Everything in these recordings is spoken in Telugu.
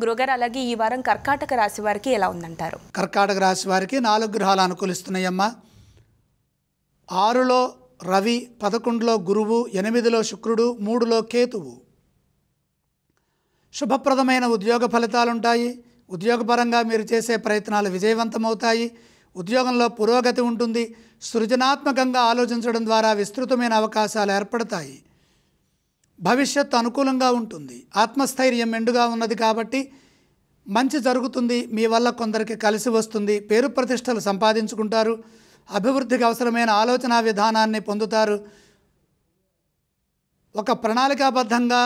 గురుగారు, అలాగే ఈ వారం కర్కాటక రాశి వారికి ఎలా ఉందంటారు? కర్కాటక రాశి వారికి 4 గ్రహాలు అనుకూలిస్తున్నాయమ్మా. 6లో రవి, 11లో గురువు, 8లో శుక్రుడు, 3లో కేతువు. శుభప్రదమైన ఉద్యోగ ఫలితాలుంటాయి. ఉద్యోగపరంగా మీరు చేసే ప్రయత్నాలు విజయవంతమవుతాయి. ఉద్యోగంలో పురోగతి ఉంటుంది. సృజనాత్మకంగా ఆలోచించడం ద్వారా విస్తృతమైన అవకాశాలు ఏర్పడతాయి. భవిష్యత్తు అనుకూలంగా ఉంటుంది. ఆత్మస్థైర్యం మెండుగా ఉన్నది కాబట్టి మంచి జరుగుతుంది. మీ వల్ల కొందరికి కలిసి వస్తుంది. పేరు ప్రతిష్టలు సంపాదించుకుంటారు. అభివృద్ధికి అవసరమైన ఆలోచన విధానాన్ని పొందుతారు. ఒక ప్రణాళికాబద్ధంగా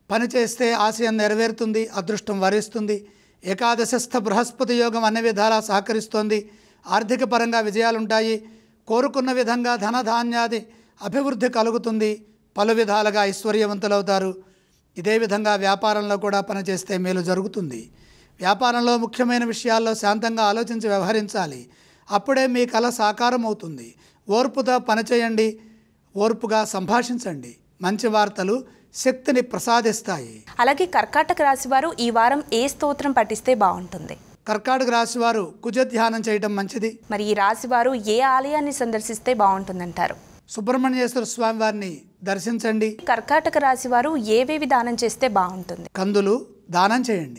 పనిచేస్తే ఆశయం నెరవేరుతుంది. అదృష్టం వరిస్తుంది. ఏకాదశస్థ బృహస్పతి యోగం అన్ని విధాలా సహకరిస్తోంది. ఆర్థిక పరంగా విజయాలుంటాయి. కోరుకున్న విధంగా ధనధాన్యాది అభివృద్ధి కలుగుతుంది. పలు విధాలుగా ఐశ్వర్యవంతులవుతారు. ఇదే విధంగా వ్యాపారంలో కూడా పనిచేస్తే మేలు జరుగుతుంది. వ్యాపారంలో ముఖ్యమైన విషయాల్లో శాంతంగా ఆలోచించి వ్యవహరించాలి. అప్పుడే మీ కల సాకారం అవుతుంది. ఓర్పుతో పనిచేయండి. ఓర్పుగా సంభాషించండి. మంచి వార్తలు శక్తిని ప్రసాదిస్తాయి. అలాగే కర్కాటక రాశి వారు ఈ వారం ఏ స్తోత్రం పఠిస్తే బాగుంటుంది? కర్కాటక రాశి వారు కుజ ధ్యానం చేయడం మంచిది. మరి ఈ రాశి వారు ఏ ఆలయాన్ని సందర్శిస్తే బాగుంటుందంటారు? సుబ్రహ్మణ్యేశ్వర స్వామి వారిని దర్శించండి. కర్కాటక రాశి వారు ఏవేవి దానం చేస్తే బాగుంటుంది? కందులు దానం చేయండి.